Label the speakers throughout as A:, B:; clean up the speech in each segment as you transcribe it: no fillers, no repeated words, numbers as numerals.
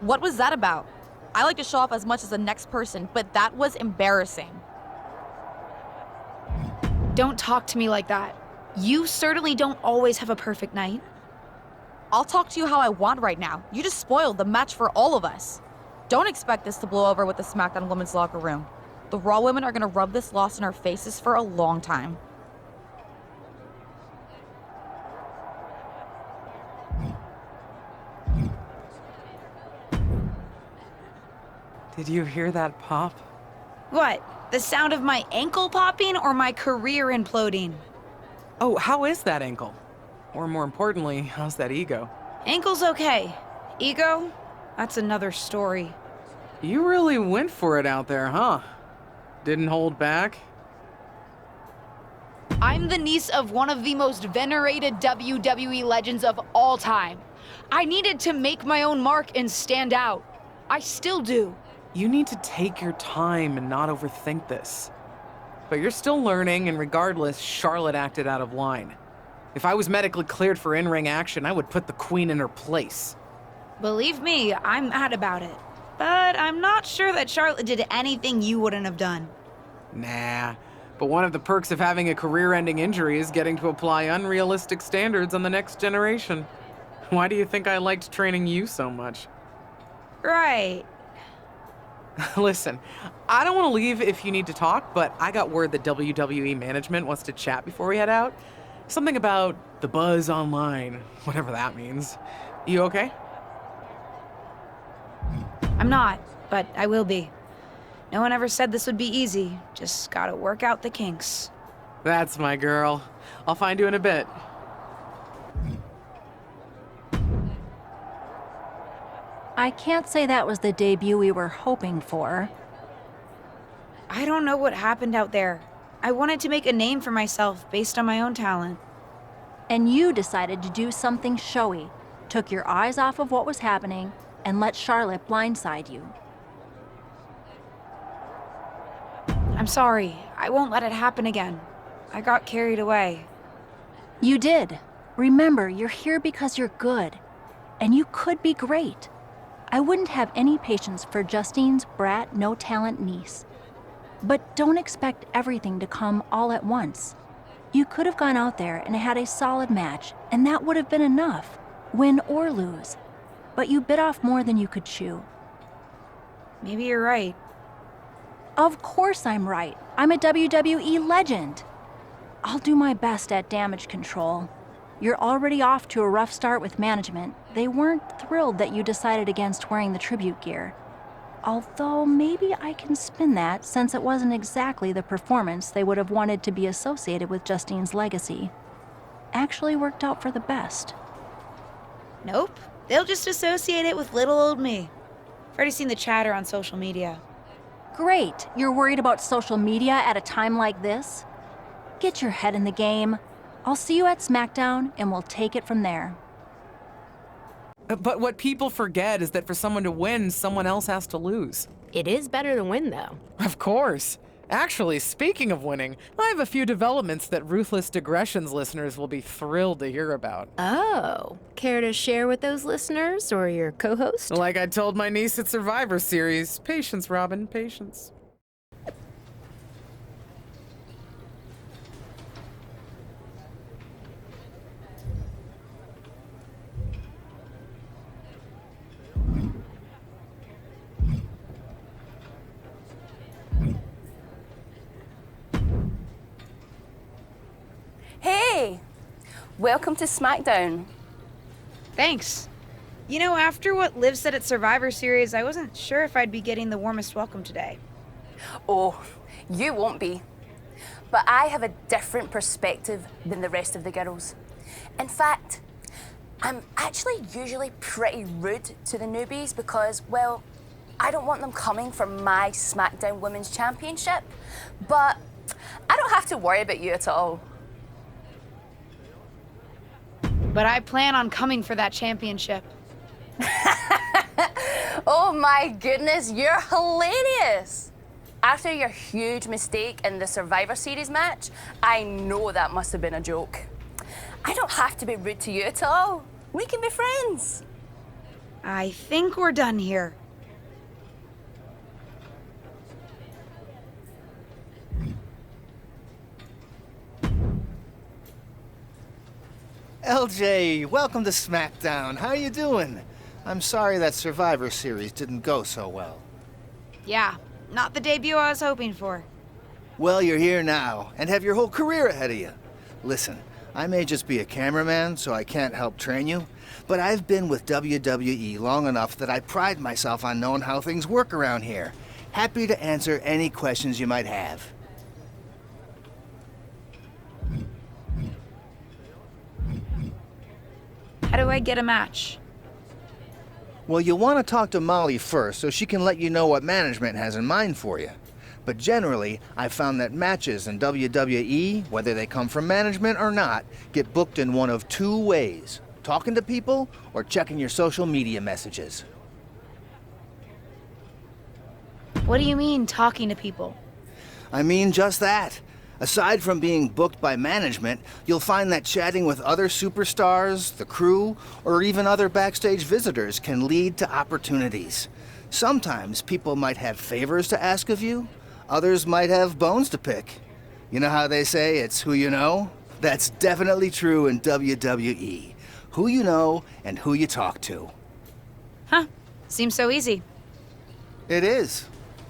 A: What was that about? I like to show off as much as the next person, but that was embarrassing.
B: Don't talk to me like that. You certainly don't always have a perfect night.
A: I'll talk to you how I want right now. You just spoiled the match for all of us. Don't expect this to blow over with the SmackDown women's locker room. The Raw women are gonna rub this loss in our faces for a long time.
C: Did you hear that pop?
B: What? The sound of my ankle popping or my career imploding?
C: Oh, how is that ankle? Or more importantly, how's that ego?
B: Ankle's okay. Ego? That's another story.
C: You really went for it out there, huh? Didn't hold back?
B: I'm the niece of one of the most venerated WWE legends of all time. I needed to make my own mark and stand out. I still do.
C: You need to take your time and not overthink this. But you're still learning, and regardless, Charlotte acted out of line. If I was medically cleared for in-ring action, I would put the Queen in her place.
B: Believe me, I'm mad about it. But I'm not sure that Charlotte did anything you wouldn't have done.
C: Nah, but one of the perks of having a career-ending injury is getting to apply unrealistic standards on the next generation. Why do you think I liked training you so much?
B: Right.
C: Listen, I don't want to leave if you need to talk, but I got word that WWE management wants to chat before we head out. Something about the buzz online, whatever that means. You okay?
B: I'm not, but I will be. No one ever said this would be easy. Just gotta work out the kinks.
C: That's my girl. I'll find you in a bit.
D: I can't say that was the debut we were hoping for.
B: I don't know what happened out there. I wanted to make a name for myself based on my own talent.
D: And you decided to do something showy, took your eyes off of what was happening, and let Charlotte blindside you.
B: I'm sorry. I won't let it happen again. I got carried away.
D: You did. Remember, you're here because you're good. And you could be great. I wouldn't have any patience for Justine's brat, no-talent niece. But don't expect everything to come all at once. You could have gone out there and had a solid match, and that would have been enough, win or lose. But you bit off more than you could chew.
B: Maybe you're right.
D: Of course I'm right. I'm a WWE legend. I'll do my best at damage control. You're already off to a rough start with management. They weren't thrilled that you decided against wearing the tribute gear. Although maybe I can spin that, since it wasn't exactly the performance they would have wanted to be associated with Justine's legacy. Actually worked out for the best.
B: Nope. They'll just associate it with little old me. I've already seen the chatter on social media.
D: Great. You're worried about social media at a time like this? Get your head in the game. I'll see you at SmackDown, and we'll take it from there.
C: But what people forget is that for someone to win, someone else has to lose.
E: It is better to win, though.
C: Of course. Actually, speaking of winning, I have a few developments that Ruthless Digressions listeners will be thrilled to hear about.
E: Oh, care to share with those listeners or your co-host?
C: Like I told my niece at Survivor Series, patience, Robin, patience.
F: Hey! Welcome to SmackDown.
B: Thanks. You know, after what Liv said at Survivor Series, I wasn't sure if I'd be getting the warmest welcome today.
F: Oh, you won't be. But I have a different perspective than the rest of the girls. In fact, I'm actually usually pretty rude to the newbies because, well, I don't want them coming for my SmackDown Women's Championship. But I don't have to worry about you at all.
B: But I plan on coming for that championship.
F: Oh my goodness, you're hilarious! After your huge mistake in the Survivor Series match, I know that must have been a joke. I don't have to be rude to you at all. We can be friends.
B: I think we're done here.
G: LJ, welcome to SmackDown. How you doing? I'm sorry that Survivor Series didn't go so well.
B: Yeah, not the debut I was hoping for.
G: Well, you're here now, and have your whole career ahead of you. Listen, I may just be a cameraman, so I can't help train you, but I've been with WWE long enough that I pride myself on knowing how things work around here. Happy to answer any questions you might have.
B: How do I get a match?
G: Well, you'll want to talk to Molly first so she can let you know what management has in mind for you. But generally, I've found that matches in WWE, whether they come from management or not, get booked in one of two ways: talking to people or checking your social media messages.
B: What do you mean, talking to people?
G: I mean just that. Aside from being booked by management, you'll find that chatting with other superstars, the crew, or even other backstage visitors can lead to opportunities. Sometimes people might have favors to ask of you, others might have bones to pick. You know how they say it's who you know? That's definitely true in WWE. Who you know and who you talk to.
B: Huh, seems so easy.
G: It is.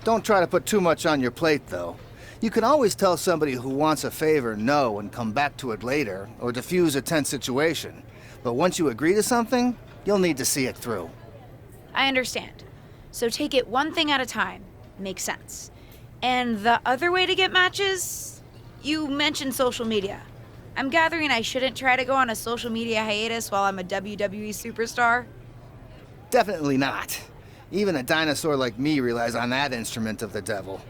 G: Don't try to put too much on your plate, though. You can always tell somebody who wants a favor no and come back to it later, or diffuse a tense situation. But once you agree to something, you'll need to see it through.
B: I understand. So take it one thing at a time. Makes sense. And the other way to get matches? You mentioned social media. I'm gathering I shouldn't try to go on a social media hiatus while I'm a WWE superstar?
G: Definitely not. Even a dinosaur like me relies on that instrument of the devil.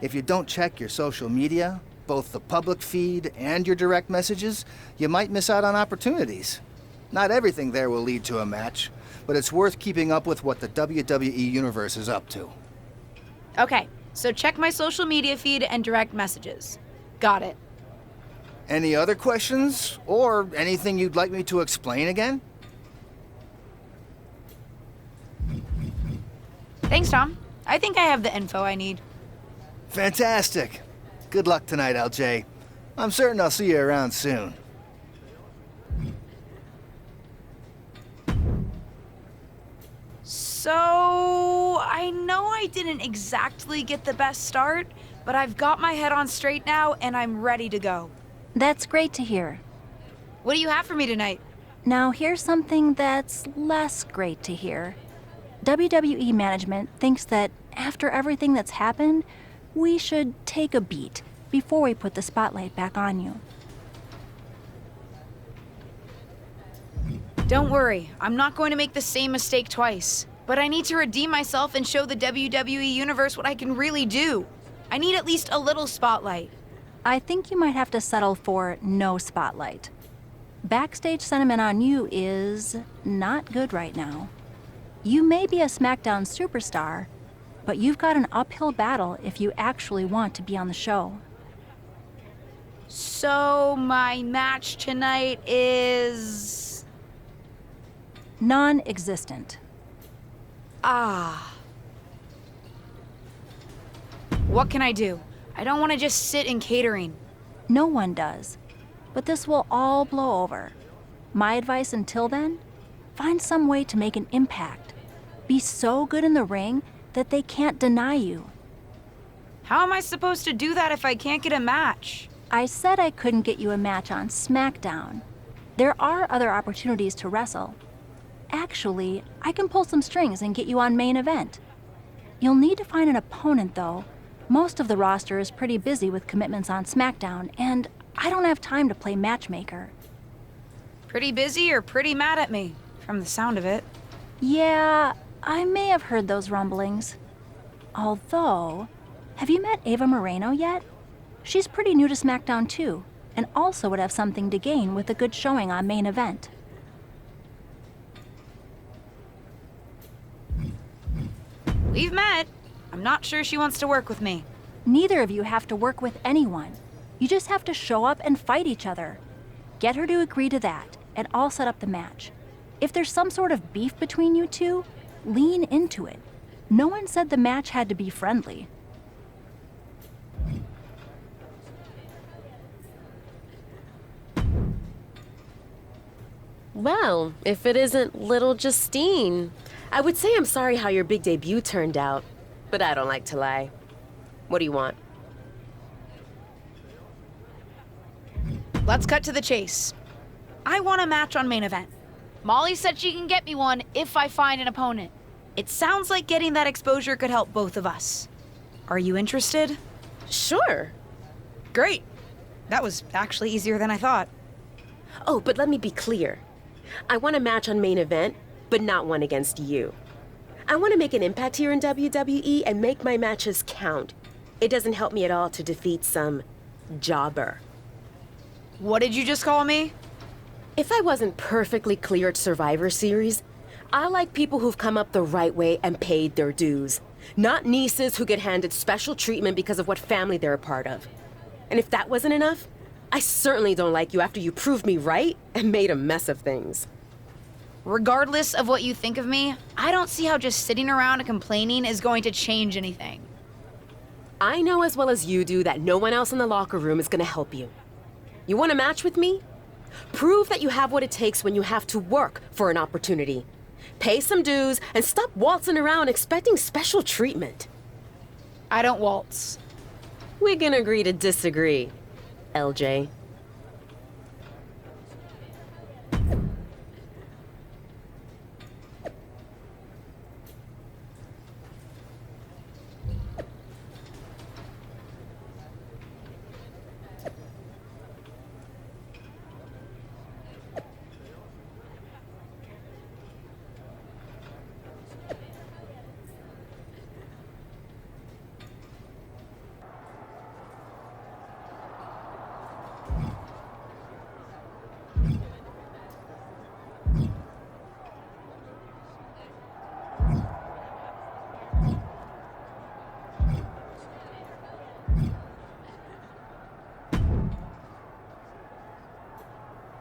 G: If you don't check your social media, both the public feed and your direct messages, you might miss out on opportunities. Not everything there will lead to a match, but it's worth keeping up with what the WWE Universe is up to.
B: Okay, so check my social media feed and direct messages. Got it.
G: Any other questions? Or anything you'd like me to explain again?
B: Thanks, Tom. I think I have the info I need.
G: Fantastic. Good luck tonight, LJ. I'm certain I'll see you around soon.
B: So, I know I didn't exactly get the best start, but I've got my head on straight now and I'm ready to go.
D: That's great to hear.
B: What do you have for me tonight?
D: Now, here's something that's less great to hear. WWE management thinks that after everything that's happened, we should take a beat before we put the spotlight back on you.
B: Don't worry, I'm not going to make the same mistake twice. But I need to redeem myself and show the WWE Universe what I can really do. I need at least a little spotlight.
D: I think you might have to settle for no spotlight. Backstage sentiment on you is not good right now. You may be a SmackDown superstar, but you've got an uphill battle if you actually want to be on the show.
B: So, my match tonight is...
D: Non-existent.
B: Ah. What can I do? I don't want to just sit in catering.
D: No one does. But this will all blow over. My advice until then? Find some way to make an impact. Be so good in the ring that they can't deny you.
B: How am I supposed to do that if I can't get a match?
D: I said I couldn't get you a match on SmackDown. There are other opportunities to wrestle. Actually, I can pull some strings and get you on main event. You'll need to find an opponent, though. Most of the roster is pretty busy with commitments on SmackDown, and I don't have time to play matchmaker.
B: Pretty busy or pretty mad at me, from the sound of it.
D: Yeah, I may have heard those rumblings. Although, have you met Ava Moreno yet? She's pretty new to SmackDown too, and also would have something to gain with a good showing on main event.
B: We've met. I'm not sure she wants to work with me.
D: Neither of you have to work with anyone. You just have to show up and fight each other. Get her to agree to that, and I'll set up the match. If there's some sort of beef between you two, lean into it. No one said the match had to be friendly.
H: Well, if it isn't little Justine, I would say I'm sorry how your big debut turned out, but I don't like to lie. What do you want?
B: Let's cut to the chase. I want a match on main event. Molly said she can get me one if I find an opponent. It sounds like getting that exposure could help both of us. Are you interested?
H: Sure.
B: Great. That was actually easier than I thought.
H: Oh, but let me be clear. I want a match on main event, but not one against you. I want to make an impact here in WWE and make my matches count. It doesn't help me at all to defeat some jobber.
B: What did you just call me?
H: If I wasn't perfectly clear at Survivor Series, I like people who've come up the right way and paid their dues. Not nieces who get handed special treatment because of what family they're a part of. And if that wasn't enough, I certainly don't like you after you proved me right and made a mess of things.
B: Regardless of what you think of me, I don't see how just sitting around and complaining is going to change anything.
H: I know as well as you do that no one else in the locker room is gonna help you. You want a match with me? Prove that you have what it takes when you have to work for an opportunity. Pay some dues and stop waltzing around expecting special treatment.
B: I don't waltz.
H: We can agree to disagree, LJ.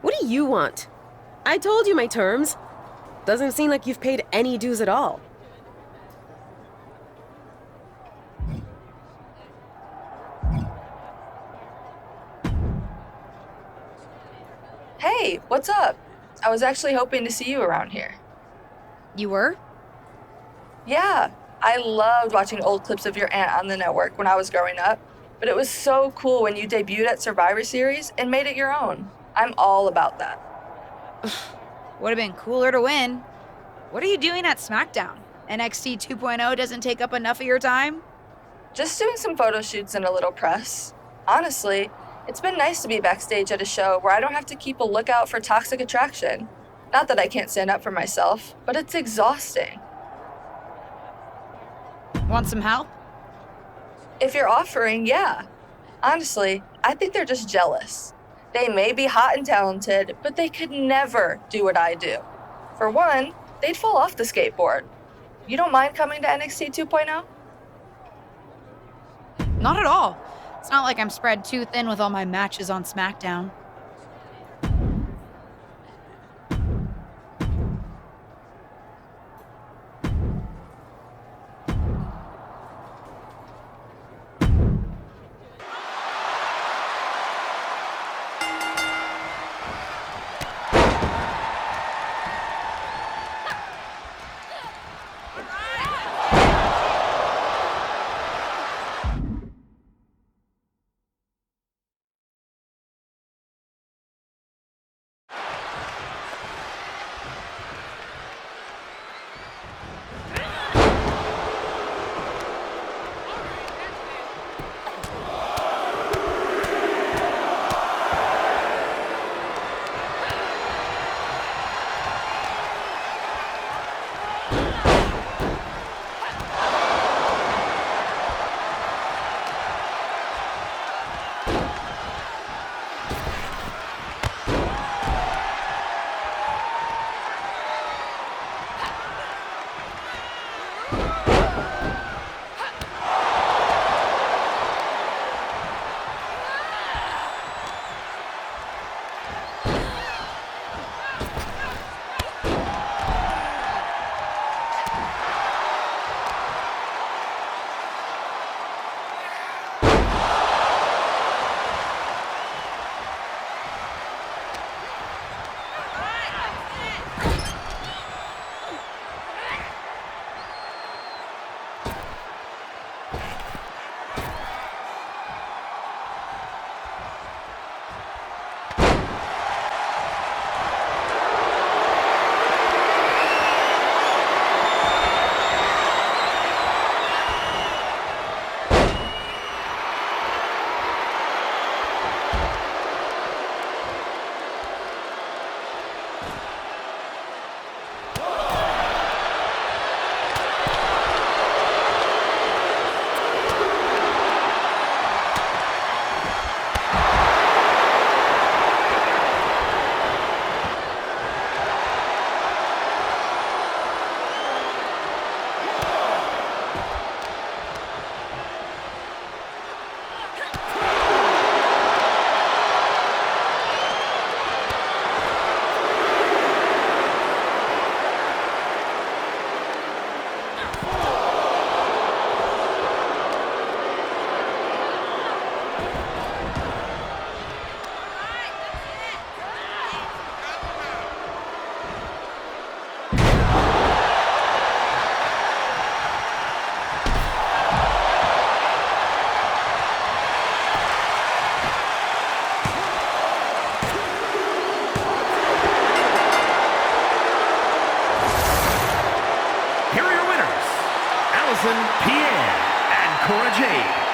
H: What do you want? I told you my terms. Doesn't seem like you've paid any dues at all.
I: Hey, what's up? I was actually hoping to see you around here.
B: You were?
I: Yeah, I loved watching old clips of your aunt on the network when I was growing up, but it was so cool when you debuted at Survivor Series and made it your own. I'm all about that.
B: Would have been cooler to win. What are you doing at SmackDown? NXT 2.0 doesn't take up enough of your time?
I: Just doing some photo shoots and a little press. Honestly, it's been nice to be backstage at a show where I don't have to keep a lookout for toxic attraction. Not that I can't stand up for myself, but it's exhausting.
B: Want some help?
I: If you're offering, yeah. Honestly, I think they're just jealous. They may be hot and talented, but they could never do what I do. For one, they'd fall off the skateboard. You don't mind coming to NXT 2.0?
B: Not at all. It's not like I'm spread too thin with all my matches on SmackDown.
J: Pierre and Cora Jade.